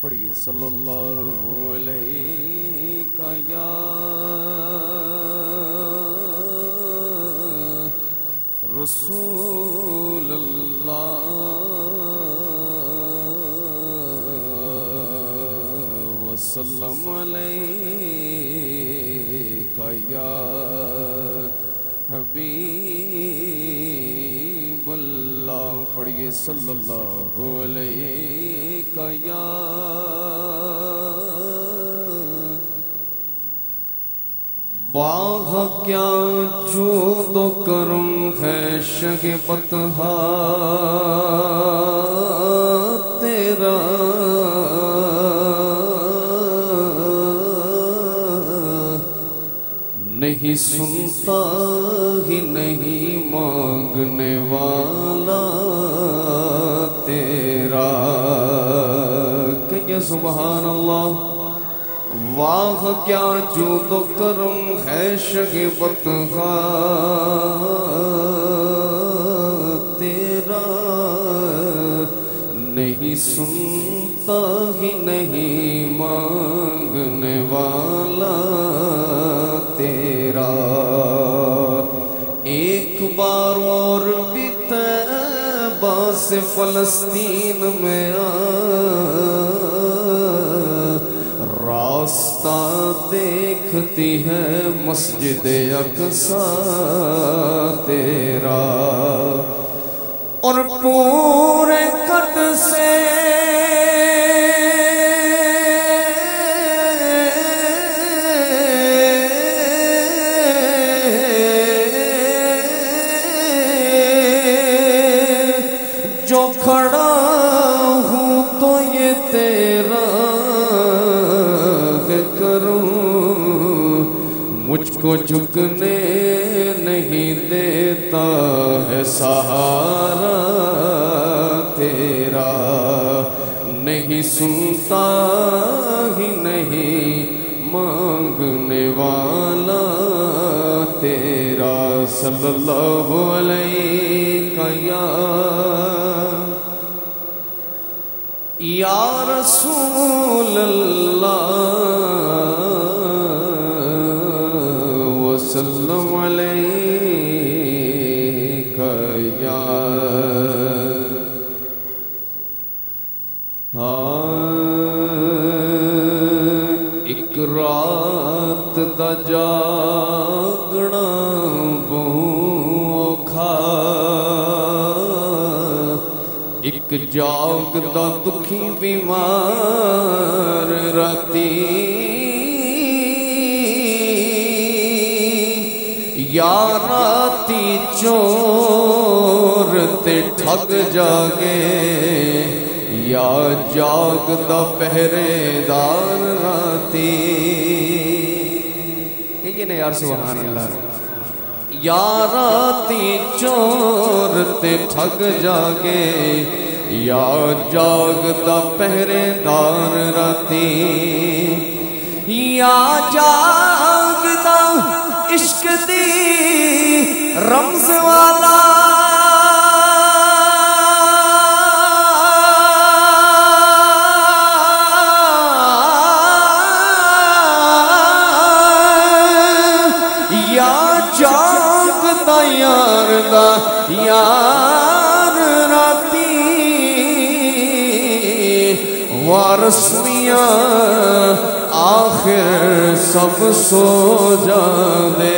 پڑھیے صلی اللہ علیہ یا رسول اللہ وسلم علیہ یا حبیب اللہ پڑھیے صلی اللہ علیہ یا واہ کیا جود و کرم ہے شہ بطحا تیرا نہیں سنتا ہی نہیں مانگنے والا تیرا کہیے سبحان اللہ واہ کیا جود و کرم ہے شہ بطحا تیرا نہیں سنتا ہی نہیں مانگنے والا تیرا ایک بار اور بھی طیبہ سے فلسطین میں راستہ دیکھتی ہے مسجد اقصیٰ تیرا اور پورے قد سے جو کھڑا ہوں تو یہ تیرا مجھ کو جھکنے نہیں دیتا ہے سہارا تیرا نہیں سنتا ہی نہیں مانگنے والا تیرا صلی اللہ علیہ یا رسول اللہ وسلم علیہ یا ایک رات دا جاگنا بہت اوکھا ایک جاگ دا دکھی بیمار راتی یا راتی چور تے ٹھگ جاگے یا جاگ دا پہرے دار راتی کہیے نا یار سبحان اللہ یا راتی چور تے ٹھگ جاگے یا جاگ دا پہرے دار راتی یا جاگ دا عشق دی رمز والا یا جاگ دا یار دا یار راتی وارث میاں آخر سب سو جاندے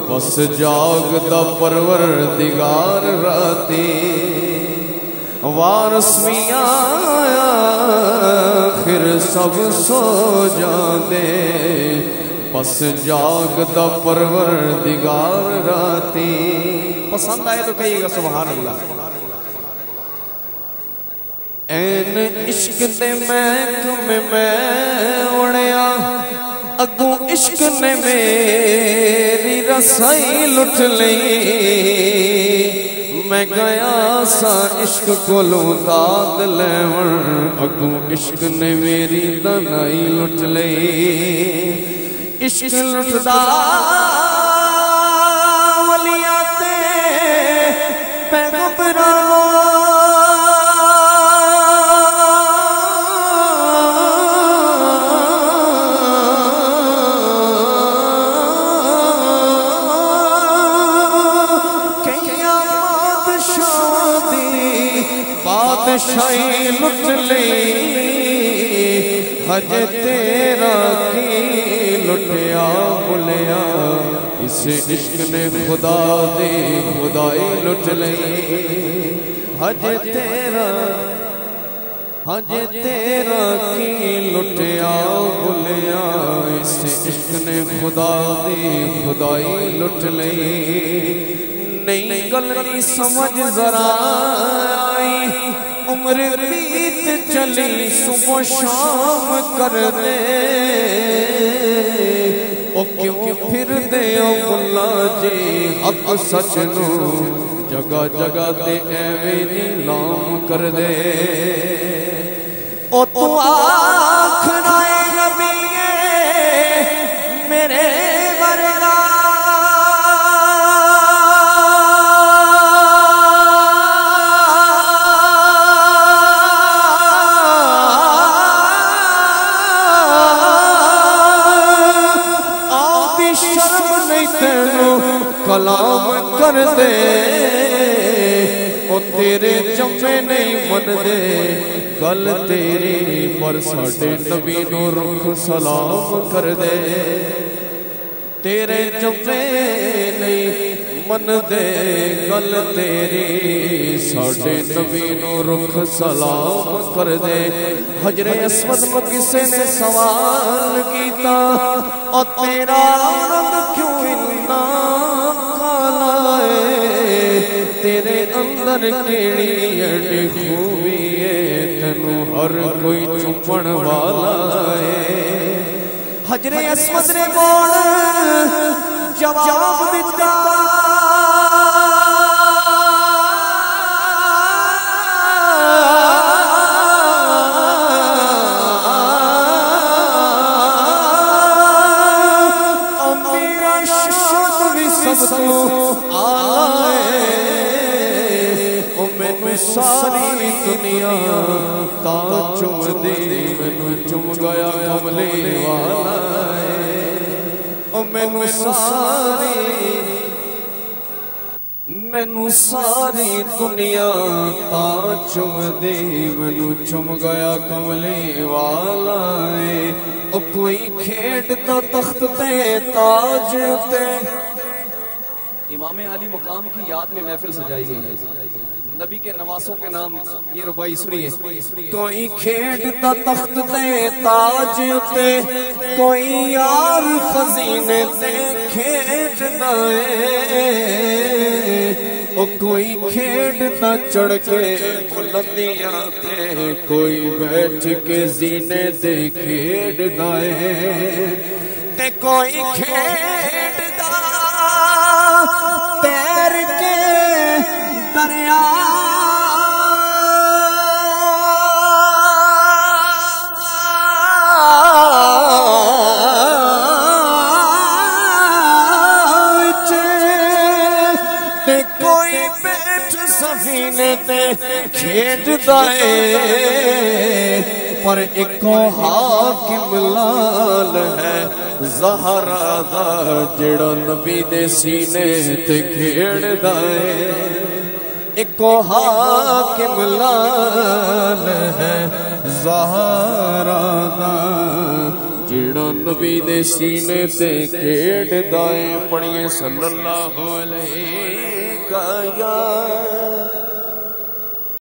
بس جاگ دا پروردگار راتی وارث میاں آخر سب سو جاندے بس جاگ دا پروردگار راتی پسند آئے تو کہیے گا سبحان اللہ این عشق دے محکمے میں اڑیا اگوں عشق نے میری رسائی لٹ لئی میں گیا سا عشق کو داد لیون اگوں عشق نے میری دنائی لٹ لئی عشق لٹدا ولیاں تے پیغمبراں بادشاہی لٹ لئی حج تیرا کی لٹیا بلیا اس عشق نے خدا دے خدائی لٹ لئی حج تیرا کی لٹیا بلیا اس عشق نے خدا دے خدائی لٹ لئی نہیں غلطی سمجھ ذرا آئی عمر بیت چلی صبح شام کر دے او کیوں پھر دے او اللہ جی حق سچ نو جگہ جگہ تے ایویں نیلام کر دے او تو آکھنا اے نبی میرے ورگا کلام کر دے او تیرے جمعے نہیں من دے گل تیری پر ساڑھے نبی نو رخ سلام کر دے تیرے جمعے نہیں من دے گل تیری ساڑھے نبی نو رخ سلام کر دے حجر اسود کو کسے نے سوال کیتا اور تیرا رنگ کیوں اتنا تیرے اندر کیڑی اڈی خوبی ہے تنو ہر کوئی چمپن والا ہے حجر اسود نے بول جواب دیتا میرا شاد بھی سب تو آئے ساری دنیا تا چم دے مینو چم گیا کملے والا او مینو ساری دنیا تا چم دے مینو چم گیا کملے والا او کوئی کھیڈتا تخت تے تاج تے امام علی مقام کی یاد میں محفل سجائی گئی ہے نبی کے نواسوں کے نام یہ ربائی سنیے کوئی کھیڈتا تخت تے تاج تے کوئی یار خزینے تے کھیڈتا ہے او کوئی کھیڈتا چڑھ کے بلندیاں تے کوئی بیٹھ کے زینے تے کھیڈتا ہے تے کوئی کھیڈتا تیر کے دریا کوئی بیٹھ سفینے تے کھیڈتا ہے پر ایکو حاکم لال ہے زہرا دا جڑا نبی دے سینے تے کھیڈتا ہے ایکو حاکم لال ہے زہرا دا جڑا نبی دے سینے تے کھیڈتا ہے پڑھیے صلی اللہ علیہ یا